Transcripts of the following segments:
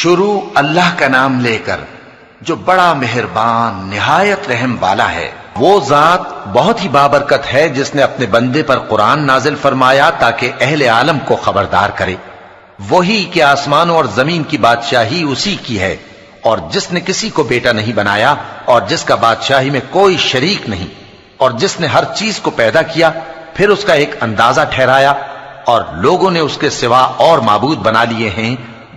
شروع اللہ کا نام لے کر جو بڑا مہربان نہایت رحم والا ہے۔ وہ ذات بہت ہی بابرکت ہے جس نے اپنے بندے پر قرآن نازل فرمایا تاکہ اہل عالم کو خبردار کرے۔ وہی کہ آسمانوں اور زمین کی بادشاہی اسی کی ہے، اور جس نے کسی کو بیٹا نہیں بنایا اور جس کا بادشاہی میں کوئی شریک نہیں، اور جس نے ہر چیز کو پیدا کیا پھر اس کا ایک اندازہ ٹھہرایا، اور لوگوں نے اس کے سوا اور معبود بنا لیے ہیں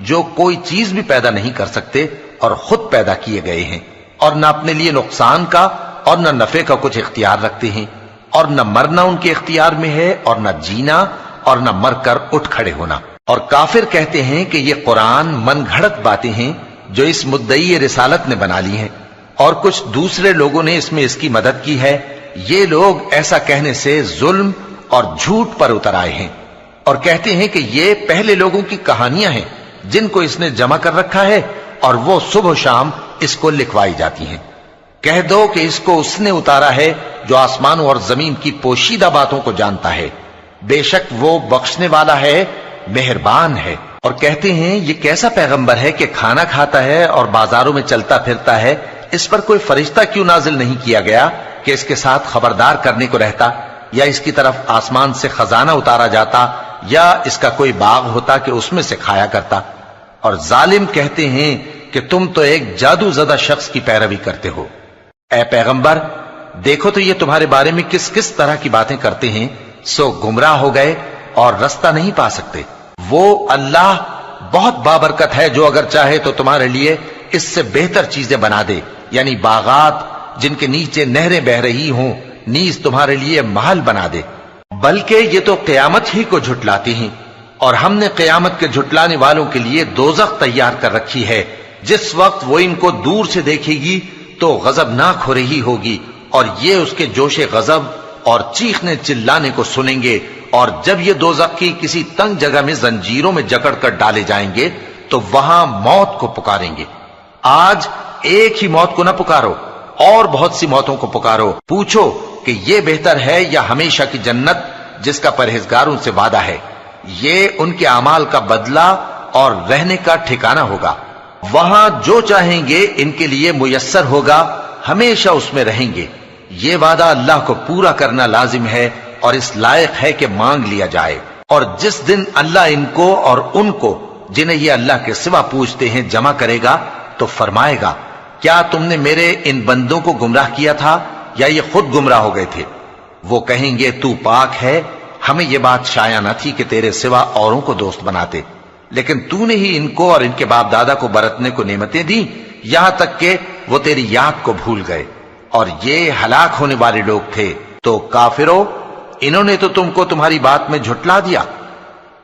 جو کوئی چیز بھی پیدا نہیں کر سکتے اور خود پیدا کیے گئے ہیں، اور نہ اپنے لیے نقصان کا اور نہ نفع کا کچھ اختیار رکھتے ہیں، اور نہ مرنا ان کے اختیار میں ہے اور نہ جینا اور نہ مر کر اٹھ کھڑے ہونا۔ اور کافر کہتے ہیں کہ یہ قرآن من گھڑت باتیں ہیں جو اس مدعی رسالت نے بنا لی ہیں، اور کچھ دوسرے لوگوں نے اس میں اس کی مدد کی ہے۔ یہ لوگ ایسا کہنے سے ظلم اور جھوٹ پر اتر آئے ہیں، اور کہتے ہیں کہ یہ پہلے لوگوں کی کہانیاں ہیں جن کو اس نے جمع کر رکھا ہے، اور وہ صبح و شام اس کو لکھوائی جاتی ہیں۔ کہہ دو کہ اس کو اس نے اتارا ہے جو آسمانوں اور زمین کی پوشیدہ باتوں کو جانتا ہے، بے شک وہ بخشنے والا ہے، مہربان ہے۔ اور کہتے ہیں یہ کیسا پیغمبر ہے کہ کھانا کھاتا ہے اور بازاروں میں چلتا پھرتا ہے، اس پر کوئی فرشتہ کیوں نازل نہیں کیا گیا کہ اس کے ساتھ خبردار کرنے کو رہتا، یا اس کی طرف آسمان سے خزانہ اتارا جاتا، یا اس کا کوئی باغ ہوتا کہ اس میں سے کھایا کرتا۔ اور ظالم کہتے ہیں کہ تم تو ایک جادو زدہ شخص کی پیروی کرتے ہو۔ اے پیغمبر دیکھو تو یہ تمہارے بارے میں کس کس طرح کی باتیں کرتے ہیں، سو گمراہ ہو گئے اور رستہ نہیں پا سکتے۔ وہ اللہ بہت بابرکت ہے جو اگر چاہے تو تمہارے لیے اس سے بہتر چیزیں بنا دے، یعنی باغات جن کے نیچے نہریں بہ رہی ہوں، نیز تمہارے لیے محل بنا دے۔ بلکہ یہ تو قیامت ہی کو جھٹلاتی ہیں، اور ہم نے قیامت کے جھٹلانے والوں کے لیے دوزخ تیار کر رکھی ہے، جس وقت وہ ان کو دور سے دیکھے گی تو غضبناک ہو رہی ہوگی، اور یہ اس کے جوش غضب اور چیخنے چلانے کو سنیں گے۔ اور جب یہ دوزخ کی کسی تنگ جگہ میں زنجیروں میں جکڑ کر ڈالے جائیں گے تو وہاں موت کو پکاریں گے۔ آج ایک ہی موت کو نہ پکارو، اور بہت سی موتوں کو پکارو، پوچھو کہ یہ بہتر ہے یا ہمیشہ کی جنت جس کا پرہیزگاروں سے وعدہ ہے۔ یہ ان کے اعمال کا بدلہ اور رہنے کا ٹھکانہ ہوگا، وہاں جو چاہیں گے ان کے لیے میسر ہوگا، ہمیشہ اس میں رہیں گے۔ یہ وعدہ اللہ کو پورا کرنا لازم ہے اور اس لائق ہے کہ مانگ لیا جائے۔ اور جس دن اللہ ان کو اور ان کو جنہیں یہ اللہ کے سوا پوچھتے ہیں جمع کرے گا تو فرمائے گا، کیا تم نے میرے ان بندوں کو گمراہ کیا تھا یا یہ خود گمراہ ہو گئے تھے؟ وہ کہیں گے تو پاک ہے، ہمیں یہ بات شایع نہ تھی کہ تیرے سوا اوروں کو دوست بناتے، لیکن تو نے ہی ان کو اور ان کے باپ دادا کو برتنے کو نعمتیں دی، یہاں تک کہ وہ تیری یاد کو بھول گئے، اور یہ ہلاک ہونے والے لوگ تھے۔ تو کافرو، انہوں نے تو تم کو تمہاری بات میں جھٹلا دیا،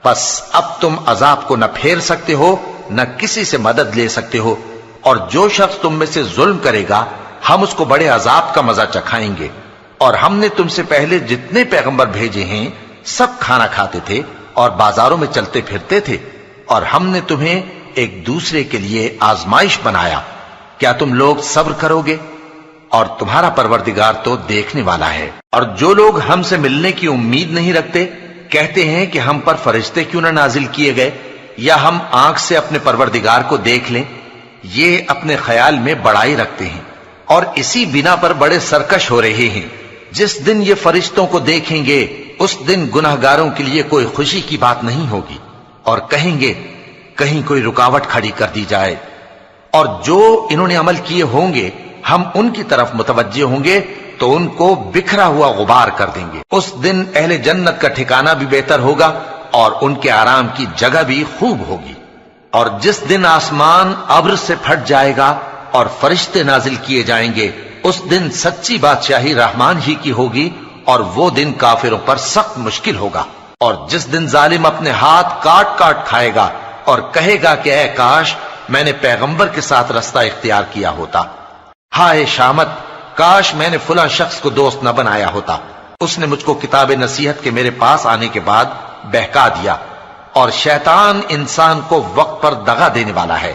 پس اب تم عذاب کو نہ پھیر سکتے ہو نہ کسی سے مدد لے سکتے ہو، اور جو شخص تم میں سے ظلم کرے گا ہم اس کو بڑے عذاب کا مزہ چکھائیں گے۔ اور ہم نے تم سے پہلے جتنے پیغمبر بھیجے ہیں سب کھانا کھاتے تھے اور بازاروں میں چلتے پھرتے تھے، اور ہم نے تمہیں ایک دوسرے کے لیے آزمائش بنایا، کیا تم لوگ صبر کرو گے؟ اور تمہارا پروردگار تو دیکھنے والا ہے۔ اور جو لوگ ہم سے ملنے کی امید نہیں رکھتے کہتے ہیں کہ ہم پر فرشتے کیوں نہ نازل کیے گئے، یا ہم آنکھ سے اپنے پروردگار کو دیکھ لیں۔ یہ اپنے خیال میں بڑائی رکھتے ہیں اور اسی بنا پر بڑے سرکش ہو رہے ہیں۔ جس دن یہ فرشتوں کو دیکھیں گے اس دن گناہگاروں کے لیے کوئی خوشی کی بات نہیں ہوگی، اور کہیں گے کہیں کوئی رکاوٹ کھڑی کر دی جائے۔ اور جو انہوں نے عمل کیے ہوں گے ہم ان کی طرف متوجہ ہوں گے تو ان کو بکھرا ہوا غبار کر دیں گے۔ اس دن اہل جنت کا ٹھکانہ بھی بہتر ہوگا اور ان کے آرام کی جگہ بھی خوب ہوگی۔ اور جس دن آسمان ابر سے پھٹ جائے گا اور فرشتے نازل کیے جائیں گے، اس دن سچی بادشاہی رحمان ہی کی ہوگی، اور وہ دن کافروں پر سخت مشکل ہوگا۔ اور جس دن ظالم اپنے ہاتھ کاٹ کاٹ کھائے گا اور کہے گا کہ اے کاش میں نے پیغمبر کے ساتھ رستہ اختیار کیا ہوتا، ہائے شامت، کاش میں نے فلاں شخص کو دوست نہ بنایا ہوتا، اس نے مجھ کو کتاب نصیحت کے میرے پاس آنے کے بعد بہکا دیا۔ اور شیطان انسان کو وقت پر دغا دینے والا ہے۔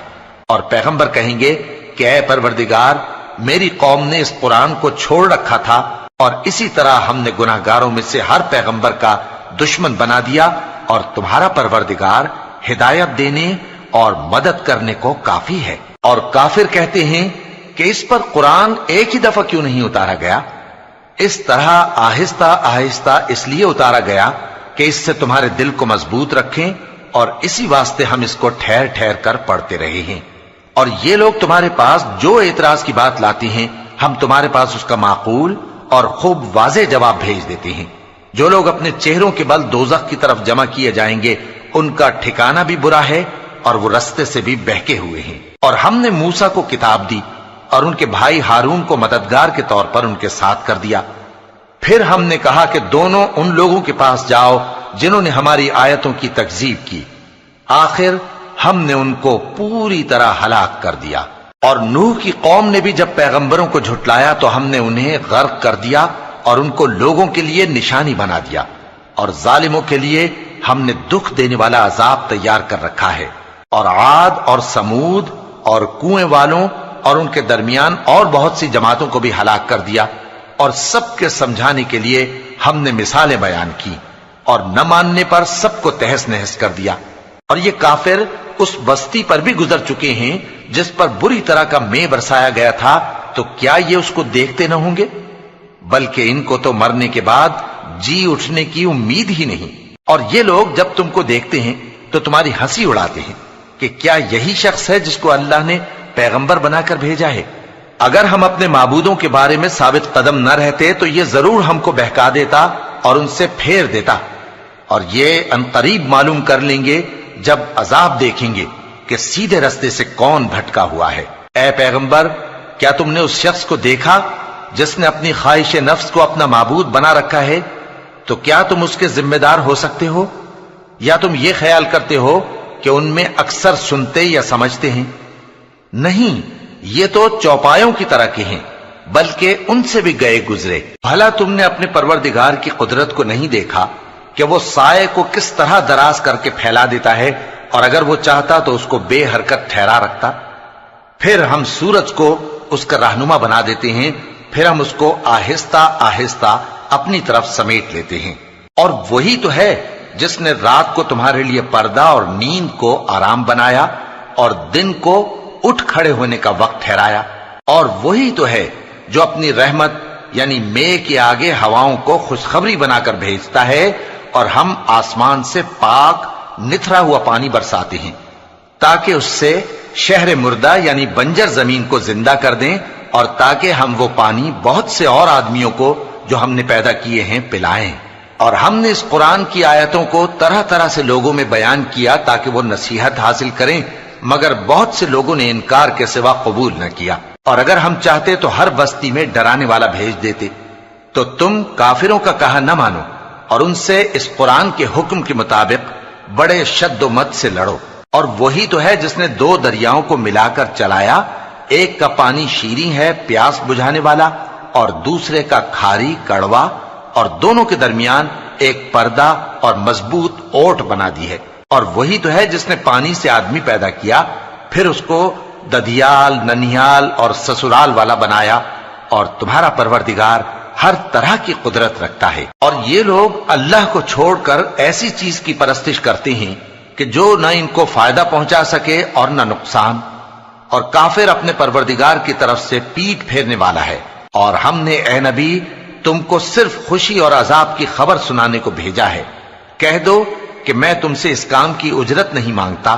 اور پیغمبر کہیں گے کہ اے پروردگار، میری قوم نے اس قرآن کو چھوڑ رکھا تھا، اور اسی طرح ہم نے گناہگاروں میں سے ہر پیغمبر کا دشمن بنا دیا، اور تمہارا پروردگار ہدایت دینے اور مدد کرنے کو کافی ہے۔ اور کافر کہتے ہیں کہ اس پر قرآن ایک ہی دفعہ کیوں نہیں اتارا گیا؟ اس طرح آہستہ آہستہ اس لیے اتارا گیا کہ اس سے تمہارے دل کو مضبوط رکھیں، اور اسی واسطے ہم اس کو ٹھہر ٹھہر کر پڑھتے رہے ہیں۔ اور یہ لوگ تمہارے پاس جو اعتراض کی بات لاتے ہیں، ہم تمہارے پاس اس کا معقول اور خوب واضح جواب بھیج دیتے ہیں۔ جو لوگ اپنے چہروں کے بل دوزخ کی طرف جمع کیے جائیں گے، ان کا ٹھکانہ بھی برا ہے اور وہ رستے سے بھی بہکے ہوئے ہیں۔ اور ہم نے موسیٰ کو کتاب دی اور ان کے بھائی ہارون کو مددگار کے طور پر ان کے ساتھ کر دیا۔ پھر ہم نے کہا کہ دونوں ان لوگوں کے پاس جاؤ جنہوں نے ہماری آیتوں کی تکذیب کی۔ آخر ہم نے ان کو پوری طرح ہلاک کر دیا۔ اور نوح کی قوم نے بھی جب پیغمبروں کو جھٹلایا تو ہم نے انہیں غرق کر دیا اور ان کو لوگوں کے لیے نشانی بنا دیا، اور ظالموں کے لیے ہم نے دکھ دینے والا عذاب تیار کر رکھا ہے۔ اور عاد اور سمود اور کنویں والوں اور ان کے درمیان اور بہت سی جماعتوں کو بھی ہلاک کر دیا، اور سب کے سمجھانے کے لیے ہم نے مثالیں بیان کی، اور نہ ماننے پر سب کو تہس نہس کر دیا۔ اور یہ کافر اس بستی پر بھی گزر چکے ہیں جس پر بری طرح کا مے برسایا گیا تھا، تو کیا یہ اس کو دیکھتے نہ ہوں گے؟ بلکہ ان کو تو مرنے کے بعد جی اٹھنے کی امید ہی نہیں۔ اور یہ لوگ جب تم کو دیکھتے ہیں تو تمہاری ہنسی اڑاتے ہیں کہ کیا یہی شخص ہے جس کو اللہ نے پیغمبر بنا کر بھیجا ہے؟ اگر ہم اپنے معبودوں کے بارے میں ثابت قدم نہ رہتے تو یہ ضرور ہم کو بہکا دیتا اور ان سے پھیر دیتا، اور یہ انقریب معلوم کر لیں گے جب عذاب دیکھیں گے کہ سیدھے رستے سے کون بھٹکا ہوا ہے۔ اے پیغمبر، کیا تم نے اس شخص کو دیکھا جس نے اپنی خواہش نفس کو اپنا معبود بنا رکھا ہے؟ تو کیا تم اس کے ذمہ دار ہو سکتے ہو؟ یا تم یہ خیال کرتے ہو کہ ان میں اکثر سنتے یا سمجھتے ہیں؟ نہیں، یہ تو چوپایوں کی طرح کے ہیں، بلکہ ان سے بھی گئے گزرے۔ بھلا تم نے اپنے پروردگار کی قدرت کو نہیں دیکھا کہ وہ سائے کو کس طرح دراز کر کے پھیلا دیتا ہے، اور اگر وہ چاہتا تو اس کو بے حرکت ٹھہرا رکھتا؟ پھر ہم سورج کو اس کا رہنما بنا دیتے ہیں، پھر ہم اس کو آہستہ آہستہ اپنی طرف سمیٹ لیتے ہیں۔ اور وہی تو ہے جس نے رات کو تمہارے لیے پردہ اور نیند کو آرام بنایا اور دن کو اٹھ کھڑے ہونے کا وقت ٹھہرایا۔ اور وہی تو ہے جو اپنی رحمت یعنی مے کے آگے ہواؤں کو خوشخبری بنا کر بھیجتا ہے، اور ہم آسمان سے پاک نتھرا ہوا پانی برساتے ہیں تاکہ اس سے شہر مردہ یعنی بنجر زمین کو زندہ کر دیں، اور تاکہ ہم وہ پانی بہت سے اور آدمیوں کو جو ہم نے پیدا کیے ہیں پلائیں۔ اور ہم نے اس قرآن کی آیتوں کو طرح طرح سے لوگوں میں بیان کیا تاکہ وہ نصیحت حاصل کریں، مگر بہت سے لوگوں نے انکار کے سوا قبول نہ کیا۔ اور اگر ہم چاہتے تو ہر بستی میں ڈرانے والا بھیج دیتے، تو تم کافروں کا کہا نہ مانو اور ان سے اس قرآن کے حکم کے مطابق بڑے شد و مت سے لڑو۔ اور وہی تو ہے جس نے دو دریاؤں کو ملا کر چلایا، ایک کا پانی شیریں ہے پیاس بجھانے والا، اور دوسرے کا کھاری کڑوا، اور دونوں کے درمیان ایک پردہ اور مضبوط اوٹ بنا دی ہے۔ اور وہی تو ہے جس نے پانی سے آدمی پیدا کیا، پھر اس کو ددھیال، ننیال اور سسرال والا بنایا، اور تمہارا پروردگار ہر طرح کی قدرت رکھتا ہے۔ اور یہ لوگ اللہ کو چھوڑ کر ایسی چیز کی پرستش کرتے ہیں کہ جو نہ ان کو فائدہ پہنچا سکے اور نہ نقصان، اور کافر اپنے پروردگار کی طرف سے پیٹ پھیرنے والا ہے۔ اور ہم نے اے نبی تم کو صرف خوشی اور عذاب کی خبر سنانے کو بھیجا ہے۔ کہہ دو کہ میں تم سے اس کام کی اجرت نہیں مانگتا،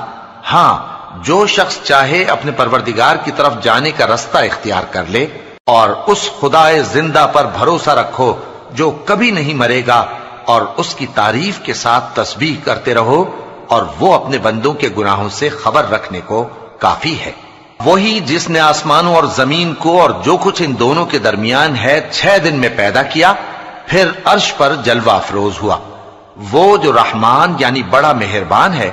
ہاں جو شخص چاہے اپنے پروردگار کی طرف جانے کا رستہ اختیار کر لے، اور اس خدائے زندہ پر بھروسہ رکھو جو کبھی نہیں مرے گا، اور اس کی تعریف کے ساتھ تسبیح کرتے رہو، اور وہ اپنے بندوں کے گناہوں سے خبر رکھنے کو کافی ہے۔ وہی جس نے آسمانوں اور زمین کو اور جو کچھ ان دونوں کے درمیان ہے 6 دن میں پیدا کیا، پھر عرش پر جلوہ افروز ہوا۔ وہ جو رحمان یعنی بڑا مہربان ہے،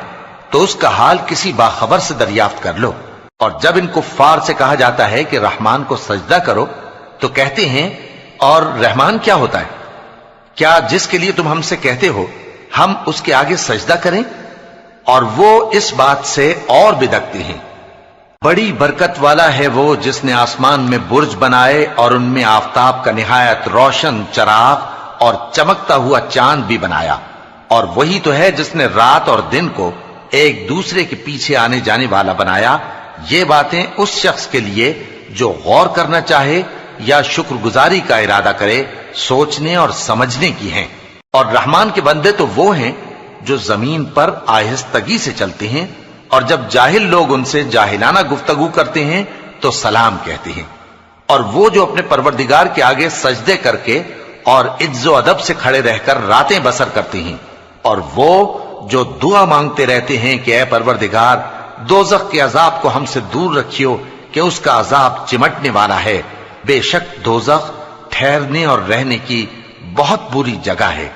تو اس کا حال کسی باخبر سے دریافت کر لو۔ اور جب ان کفار سے کہا جاتا ہے کہ رحمان کو سجدہ کرو، تو کہتے ہیں اور رحمان کیا ہوتا ہے؟ کیا جس کے لیے تم ہم سے کہتے ہو ہم اس کے آگے سجدہ کریں؟ اور وہ اس بات سے اور بدکتے ہیں۔ بڑی برکت والا ہے وہ جس نے آسمان میں برج بنائے اور ان میں آفتاب کا نہایت روشن چراغ اور چمکتا ہوا چاند بھی بنایا۔ اور وہی تو ہے جس نے رات اور دن کو ایک دوسرے کے پیچھے آنے جانے والا بنایا، یہ باتیں اس شخص کے لیے جو غور کرنا چاہے یا شکر گزاری کا ارادہ کرے سوچنے اور سمجھنے کی ہیں۔ اور رحمان کے بندے تو وہ ہیں جو زمین پر آہستگی سے چلتے ہیں، اور جب جاہل لوگ ان سے جاہلانہ گفتگو کرتے ہیں تو سلام کہتے ہیں۔ اور وہ جو اپنے پروردگار کے آگے سجدے کر کے اور عز و ادب سے کھڑے رہ کر راتیں بسر کرتے ہیں، اور وہ جو دعا مانگتے رہتے ہیں کہ اے پروردگار دوزخ کے عذاب کو ہم سے دور رکھیو کہ اس کا عذاب چمٹنے والا ہے، بے شک دوزخ ٹھہرنے اور رہنے کی بہت بری جگہ ہے۔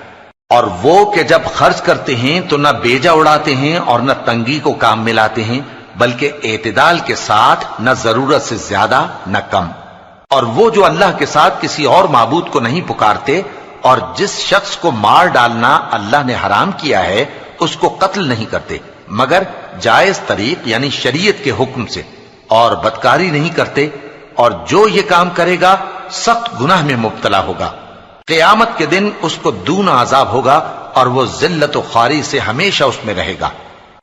اور وہ کہ جب خرچ کرتے ہیں تو نہ بیجا اڑاتے ہیں اور نہ تنگی کو کام میں لاتے ہیں، بلکہ اعتدال کے ساتھ، نہ ضرورت سے زیادہ نہ کم۔ اور وہ جو اللہ کے ساتھ کسی اور معبود کو نہیں پکارتے، اور جس شخص کو مار ڈالنا اللہ نے حرام کیا ہے اس کو قتل نہیں کرتے مگر جائز طریق یعنی شریعت کے حکم سے، اور بدکاری نہیں کرتے، اور جو یہ کام کرے گا سخت گناہ میں مبتلا ہوگا۔ قیامت کے دن اس کو دونا عذاب ہوگا اور وہ ذلت و خواری سے ہمیشہ اس میں رہے گا،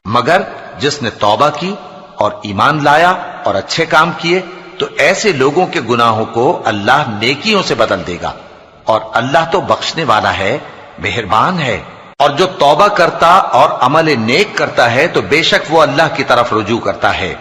مگر جس نے توبہ کی اور ایمان لایا اور اچھے کام کیے تو ایسے لوگوں کے گناہوں کو اللہ نیکیوں سے بدل دے گا، اور اللہ تو بخشنے والا ہے، مہربان ہے۔ اور جو توبہ کرتا اور عمل نیک کرتا ہے تو بے شک وہ اللہ کی طرف رجوع کرتا ہے۔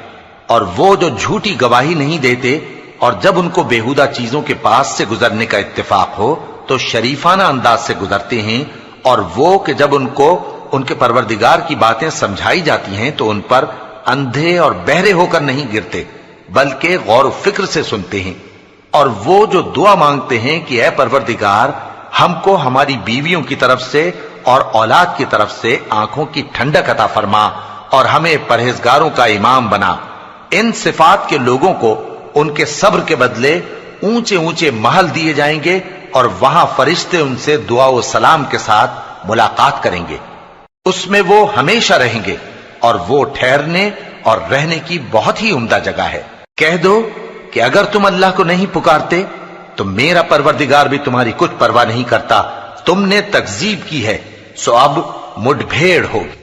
اور وہ جو جھوٹی گواہی نہیں دیتے اور جب ان کو بیہودہ چیزوں کے پاس سے گزرنے کا اتفاق ہو تو شریفانہ انداز سے گزرتے ہیں، اور وہ کہ جب ان کو ان کے پروردگار کی باتیں سمجھائی جاتی ہیں تو ان پر اندھے اور بہرے ہو کر نہیں گرتے بلکہ غور و فکر سے سنتے ہیں۔ اور وہ جو دعا مانگتے ہیں کہ اے پروردگار ہم کو ہماری بیویوں کی طرف سے اور اولاد کی طرف سے آنکھوں کی ٹھنڈک عطا فرما اور ہمیں پرہیزگاروں کا امام بنا، ان صفات کے لوگوں کو ان کے صبر کے بدلے اونچے اونچے محل دیے جائیں گے، اور وہاں فرشتے ان سے دعا و سلام کے ساتھ ملاقات کریں گے، اس میں وہ ہمیشہ رہیں گے، اور وہ ٹھہرنے اور رہنے کی بہت ہی عمدہ جگہ ہے۔ کہہ دو کہ اگر تم اللہ کو نہیں پکارتے تو میرا پروردگار بھی تمہاری کچھ پرواہ نہیں کرتا، تم نے تکذیب کی ہے سو اب مڈ بھیڑ ہوگی۔